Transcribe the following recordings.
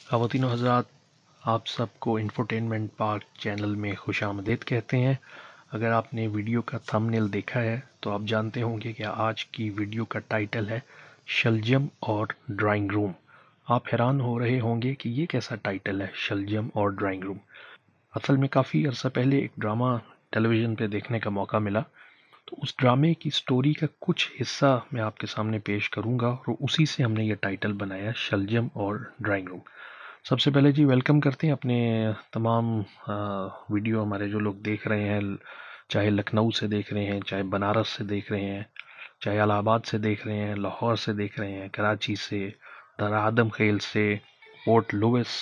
خواتین و حضرات، آپ سب کو انفوٹینمنٹ پارک چینل میں خوش آمدید کہتے ہیں۔ اگر آپ نے ویڈیو کا تھمبنیل دیکھا ہے تو آپ جانتے ہوں گے کہ آج کی ویڈیو کا ٹائٹل ہے شلجم اور ڈرائنگ روم۔ آپ حیران ہو رہے ہوں گے کہ یہ کیسا ٹائٹل ہے، شلجم اور ڈرائنگ روم۔ اصل میں کافی عرصہ پہلے ایک ڈرامہ ٹیلی ویژن پہ دیکھنے کا موقع ملا، تو اس ڈرامے کی سٹوری کا کچھ حصہ میں آپ کے سامنے پیش کروں گا، اور اسی سے ہم نے یہ ٹائٹل بنایا، شلجم اور ڈرائنگ روم۔ سب سے پہلے جی ویلکم کرتے ہیں اپنے تمام ویڈیو ہمارے جو لوگ دیکھ رہے ہیں، چاہے لکھنؤ سے دیکھ رہے ہیں، چاہے بنارس سے دیکھ رہے ہیں، چاہے الہ آباد سے دیکھ رہے ہیں، لاہور سے دیکھ رہے ہیں، کراچی سے، دارا آدم خیل سے، پورٹ لوئس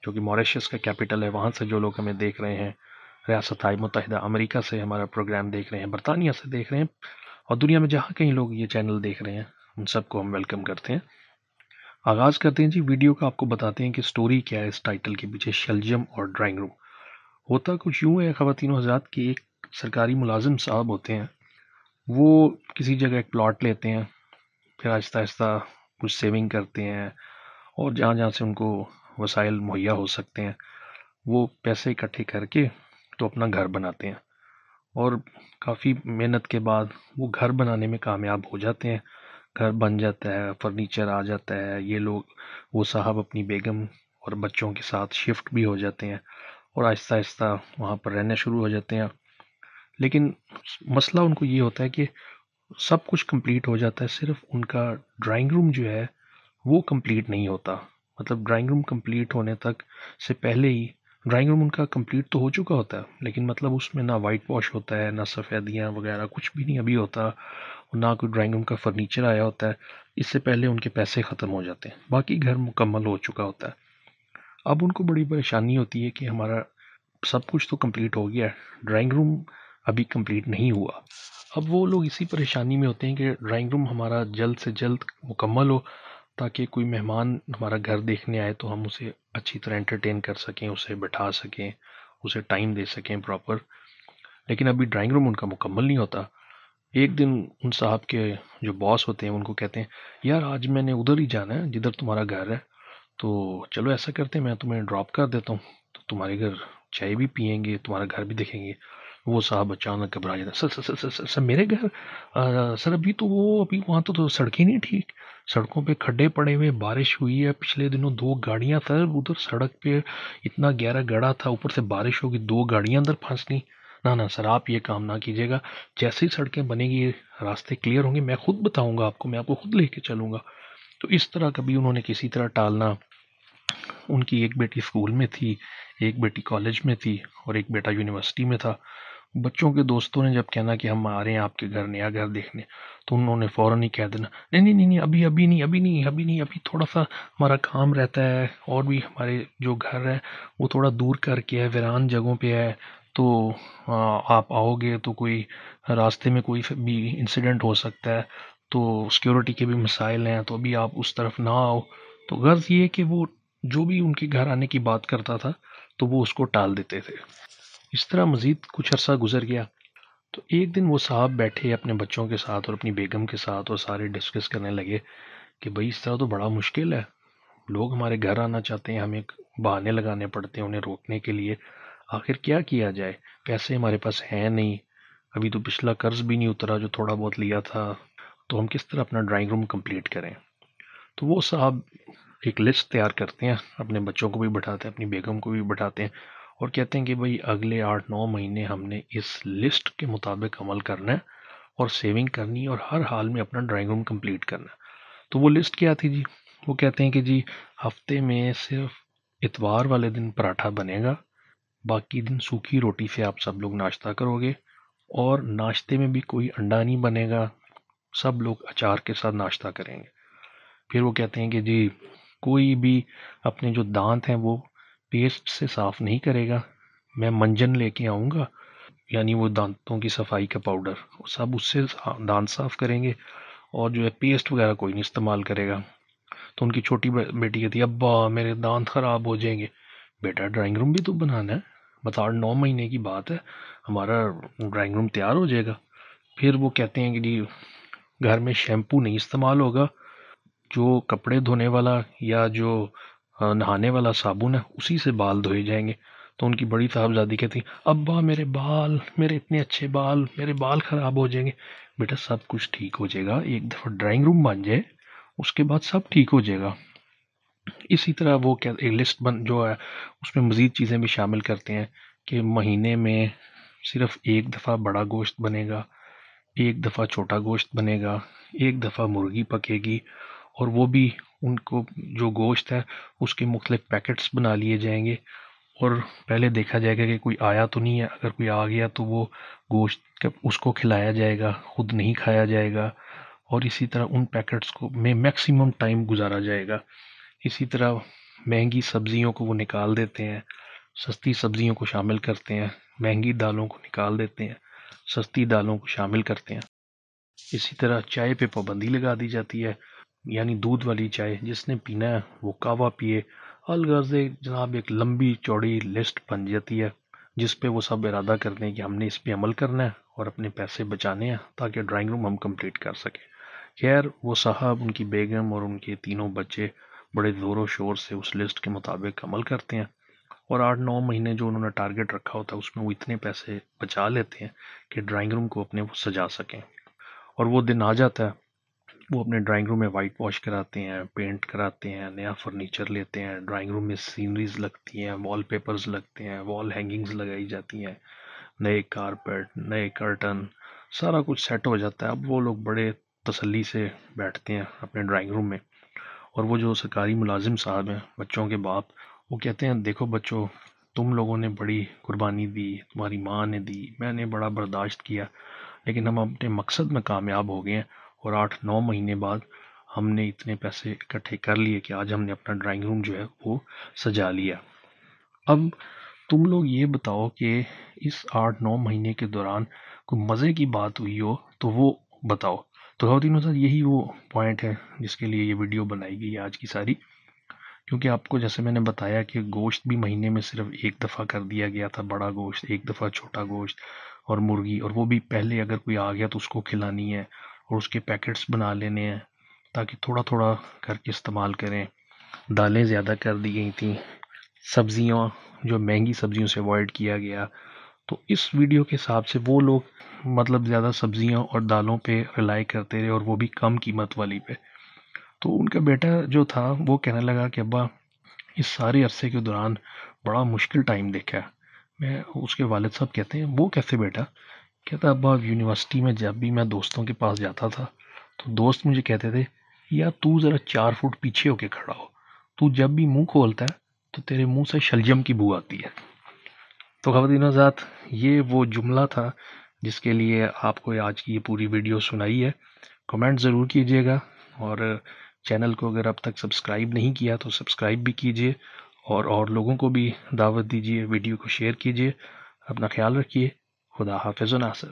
جو کہ موریشس کا کیپٹل ہے، وہاں سے جو لوگ ہمیں دیکھ رہے ہیں، ریاستہائے متحدہ امریکہ سے ہمارا پروگرام دیکھ رہے ہیں، برطانیہ سے دیکھ رہے ہیں، اور دنیا میں جہاں کہیں لوگ یہ چینل دیکھ رہے ہیں، ان سب کو ہم ویلکم کرتے ہیں۔ آغاز کرتے ہیں جی ویڈیو کا، آپ کو بتاتے ہیں کہ سٹوری کیا ہے اس ٹائٹل کے پیچھے، شلجم اور ڈرائنگ روم۔ ہوتا کچھ یوں ہے خواتین و حضرات کہ ایک سرکاری ملازم صاحب ہوتے ہیں، وہ کسی جگہ ایک پلاٹ لیتے ہیں، پھر آہستہ آہستہ کچھ سیونگ کرتے ہیں، اور جہاں جہاں سے ان کو وسائل مہیا ہو سکتے ہیں وہ پیسے اکٹھے کر کے تو اپنا گھر بناتے ہیں، اور کافی محنت کے بعد وہ گھر بنانے میں کامیاب ہو جاتے ہیں۔ گھر بن جاتا ہے، فرنیچر آ جاتا ہے، یہ لوگ، وہ صاحب اپنی بیگم اور بچوں کے ساتھ شفٹ بھی ہو جاتے ہیں، اور آہستہ آہستہ وہاں پر رہنے شروع ہو جاتے ہیں۔ لیکن مسئلہ ان کو یہ ہوتا ہے کہ سب کچھ کمپلیٹ ہو جاتا ہے، صرف ان کا ڈرائنگ روم جو ہے وہ کمپلیٹ نہیں ہوتا۔ مطلب ڈرائنگ روم کمپلیٹ ہونے تک سے پہلے ہی ڈرائنگ روم ان کا کمپلیٹ تو ہو چکا ہوتا ہے، لیکن مطلب اس میں نہ وائٹ واش ہوتا ہے، نہ سفیدیاں وغیرہ کچھ بھی نہیں ابھی ہوتا، اور نہ کوئی ڈرائنگ روم کا فرنیچر آیا ہوتا ہے۔ اس سے پہلے ان کے پیسے ختم ہو جاتے ہیں، باقی گھر مکمل ہو چکا ہوتا ہے۔ اب ان کو بڑی پریشانی ہوتی ہے کہ ہمارا سب کچھ تو کمپلیٹ ہو گیا ہے، ڈرائنگ روم ابھی کمپلیٹ نہیں ہوا۔ اب وہ لوگ اسی پریشانی میں ہوتے ہیں کہ ڈرائنگ روم ہمارا جلد سے جلد مکمل ہو، تاکہ کوئی مہمان ہمارا گھر دیکھنے آئے تو ہم اسے اچھی طرح انٹرٹین کر سکیں، اسے بٹھا سکیں، اسے ٹائم دے سکیں پراپر۔ لیکن ابھی ڈرائنگ روم ان کا مکمل نہیں ہوتا۔ ایک دن ان صاحب کے جو باس ہوتے ہیں ان کو کہتے ہیں، یار آج میں نے ادھر ہی جانا ہے جدھر تمہارا گھر ہے، تو چلو ایسا کرتے ہیں میں تمہیں ڈراپ کر دیتا ہوں، تو تمہارے گھر چائے بھی پئیں گے، تمہارا گھر بھی دیکھیں گے۔ وہ صاحب اچانک گھبرا جاتا ہے، سر سر سر سر سر سر میرے گھر، سر ابھی وہاں تو سڑکیں نہیں ٹھیک، سڑکوں پہ کھڈے پڑے ہوئے، بارش ہوئی ہے پچھلے دنوں، 2 گاڑیاں سر ادھر سڑک پہ اتنا گہرا گڑھا تھا، اوپر سے بارش ہوگی، 2 گاڑیاں اندر پھنس گئیں۔ نہ سر آپ یہ کام نہ کیجیے گا، جیسے ہی سڑکیں بنے گی، راستے کلیئر ہوں گے، میں خود بتاؤں گا آپ کو، میں آپ کو خود لے کے چلوں گا۔ تو اس طرح کبھی انہوں نے کسی طرح ٹالنا۔ ان کی ایک بیٹی اسکول میں تھی، ایک بیٹی کالج میں تھی، اور ایک بیٹا یونیورسٹی میں تھا۔ بچوں کے دوستوں نے جب کہنا کہ ہم آ رہے ہیں آپ کے گھر، نیا گھر دیکھنے، تو انہوں نے فوراً ہی کہہ دینا، نہیں نہیں نہیں نہیں، ابھی تھوڑا سا ہمارا کام رہتا ہے، اور بھی ہمارے جو گھر ہے وہ تھوڑا دور کر کے ہے، ویران جگہوں پہ ہے، تو آپ آؤ گے تو کوئی راستے میں کوئی بھی انسیڈنٹ ہو سکتا ہے، تو سیکیورٹی کے بھی مسائل ہیں، تو ابھی آپ اس طرف نہ آؤ۔ تو غرض یہ ہے کہ وہ جو بھی ان کے گھر آنے کی بات کرتا تھا تو وہ اس کو ٹال دیتے تھے۔ اس طرح مزید کچھ عرصہ گزر گیا، تو ایک دن وہ صاحب بیٹھے اپنے بچوں کے ساتھ اور اپنی بیگم کے ساتھ، اور سارے ڈسکس کرنے لگے کہ بھئی اس طرح تو بڑا مشکل ہے، لوگ ہمارے گھر آنا چاہتے ہیں، ہمیں بہانے لگانے پڑتے ہیں انہیں روکنے کے لیے، آخر کیا کیا جائے، پیسے ہمارے پاس ہیں نہیں، ابھی تو پچھلا قرض بھی نہیں اترا جو تھوڑا بہت لیا تھا، تو ہم کس طرح اپنا ڈرائنگ روم کمپلیٹ کریں۔ تو وہ صاحب ایک لسٹ تیار کرتے ہیں، اپنے بچوں کو بھی بٹھاتے ہیں، اپنی بیگم کو بھی بٹھاتے ہیں، اور کہتے ہیں کہ بھئی اگلے 8-9 مہینے ہم نے اس لسٹ کے مطابق عمل کرنا ہے، اور سیونگ کرنی ہے، اور ہر حال میں اپنا ڈرائنگ روم کمپلیٹ کرنا ہے۔ تو وہ لسٹ کیا تھی جی؟ وہ کہتے ہیں کہ جی ہفتے میں صرف اتوار والے دن پراٹھا بنے گا، باقی دن سوکھی روٹی سے آپ سب لوگ ناشتہ کرو گے، اور ناشتے میں بھی کوئی انڈا نہیں بنے گا، سب لوگ اچار کے ساتھ ناشتہ کریں گے۔ پھر وہ کہتے ہیں کہ جی کوئی بھی اپنے جو دانت ہیں وہ پیسٹ سے صاف نہیں کرے گا، میں منجن لے کے آؤں گا، یعنی وہ دانتوں کی صفائی کا پاؤڈر، سب اس سے دانت صاف کریں گے، اور جو ہے پیسٹ وغیرہ کوئی نہیں استعمال کرے گا۔ تو ان کی چھوٹی بیٹی کہتی ہے، ابا میرے دانت خراب ہو جائیں گے۔ بیٹا ڈرائنگ روم بھی تو بنانا ہے، بتا 9 مہینے کی بات ہے، ہمارا ڈرائنگ روم تیار ہو جائے گا۔ پھر وہ کہتے ہیں کہ جی گھر میں شیمپو نہیں استعمال ہوگا، جو کپڑے دھونے والا یا جو نہانے والا صابن ہے اسی سے بال دھوئے جائیں گے۔ تو ان کی بڑی صاحبزادی کہتی ابا میرے بال، میرے اتنے اچھے بال، میرے بال خراب ہو جائیں گے۔ بیٹا سب کچھ ٹھیک ہو جائے گا، ایک دفعہ ڈرائنگ روم بن جائے اس کے بعد سب ٹھیک ہو جائے گا۔ اسی طرح وہ کیا ایک لسٹ جو ہے اس میں مزید چیزیں بھی شامل کرتے ہیں کہ مہینے میں صرف ایک دفعہ بڑا گوشت بنے گا، ایک دفعہ چھوٹا گوشت بنے گا، ایک دفعہ مرغی پکے گی، اور وہ بھی ان کو جو گوشت ہے اس کے مختلف پیکٹس بنا لیے جائیں گے، اور پہلے دیکھا جائے گا کہ کوئی آیا تو نہیں ہے، اگر کوئی آ گیا تو وہ گوشت اس کو کھلایا جائے گا، خود نہیں کھایا جائے گا، اور اسی طرح ان پیکٹس کو میں میکسیمم ٹائم گزارا جائے گا۔ اسی طرح مہنگی سبزیوں کو وہ نکال دیتے ہیں، سستی سبزیوں کو شامل کرتے ہیں، مہنگی دالوں کو نکال دیتے ہیں، سستی دالوں کو شامل کرتے ہیں۔ اسی طرح چائے پہ پابندی لگا دی جاتی ہے، یعنی دودھ والی چائے جس نے پینا ہے وہ کہوہ پیے۔ الغرض جناب ایک لمبی چوڑی لسٹ بن جاتی ہے جس پہ وہ سب ارادہ کرتے ہیں کہ ہم نے اس پہ عمل کرنا ہے اور اپنے پیسے بچانے ہیں تاکہ ڈرائنگ روم ہم کمپلیٹ کر سکیں۔ خیر وہ صاحب، ان کی بیگم اور ان کے تینوں بچے بڑے زور و شور سے اس لسٹ کے مطابق عمل کرتے ہیں، اور 8-9 مہینے جو انہوں نے ٹارگٹ رکھا ہوتا ہے اس میں وہ اتنے پیسے بچا لیتے ہیں کہ ڈرائنگ روم کو اپنے وہ سجا سکیں۔ اور وہ دن آ جاتا ہے، وہ اپنے ڈرائنگ روم میں وائٹ واش کراتے ہیں، پینٹ کراتے ہیں، نیا فرنیچر لیتے ہیں، ڈرائنگ روم میں سینریز لگتی ہیں، وال پیپرز لگتے ہیں، وال ہینگنگز لگائی جاتی ہیں، نئے کارپیٹ، نئے کرٹن، سارا کچھ سیٹ ہو جاتا ہے۔ اب وہ لوگ بڑے تسلی سے بیٹھتے ہیں اپنے ڈرائنگ روم میں، اور وہ جو سرکاری ملازم صاحب ہیں، بچوں کے باپ، وہ کہتے ہیں دیکھو بچوں، تم لوگوں نے بڑی قربانی دی، تمہاری ماں نے دی، میں نے بڑا برداشت کیا، لیکن ہم اپنے مقصد میں کامیاب ہو گئے ہیں، اور 8-9 مہینے بعد ہم نے اتنے پیسے اکٹھے کر لیے کہ آج ہم نے اپنا ڈرائنگ روم جو ہے وہ سجا لیا۔ اب تم لوگ یہ بتاؤ کہ اس 8-9 مہینے کے دوران کوئی مزے کی بات ہوئی ہو تو وہ بتاؤ۔ تو خواتین سر یہی وہ پوائنٹ ہے جس کے لیے یہ ویڈیو بنائی گئی ہے آج کی ساری، کیونکہ آپ کو جیسے میں نے بتایا کہ گوشت بھی مہینے میں صرف ایک دفعہ کر دیا گیا تھا، بڑا گوشت ایک دفعہ، چھوٹا گوشت اور مرغی، اور وہ بھی پہلے اگر کوئی آ گیا تو اس کو کھلانی ہے اور اس کے پیکٹس بنا لینے ہیں تاکہ تھوڑا تھوڑا کر کے استعمال کریں۔ دالیں زیادہ کر دی گئی تھیں، سبزیاں جو مہنگی سبزیوں سے اوائڈ کیا گیا۔ تو اس ویڈیو کے حساب سے وہ لوگ مطلب زیادہ سبزیاں اور دالوں پہ ریلائی کرتے رہے، اور وہ بھی کم قیمت والی پہ۔ تو ان کا بیٹا جو تھا وہ کہنے لگا کہ ابا اس سارے عرصے کے دوران بڑا مشکل ٹائم دیکھا ہے۔ میں اس کے والد صاحب کہتے ہیں وہ کیسے بیٹا؟ کہتا ابا یونیورسٹی میں جب بھی میں دوستوں کے پاس جاتا تھا تو دوست مجھے کہتے تھے یا تو ذرا 4 فٹ پیچھے ہو کے کھڑا ہو، تو جب بھی منہ کھولتا ہے تو تیرے منہ سے شلجم کی بو آتی ہے۔ تو خواتین حضرات یہ وہ جملہ تھا جس کے لیے آپ کو آج کی یہ پوری ویڈیو سنائی ہے۔ کمنٹ ضرور کیجیے گا، اور چینل کو اگر اب تک سبسکرائب نہیں کیا تو سبسکرائب بھی کیجیے، اور لوگوں کو بھی دعوت دیجیے، ویڈیو کو شیئر کیجیے۔ اپنا خیال رکھیے۔ خدا حافظ و ناصر۔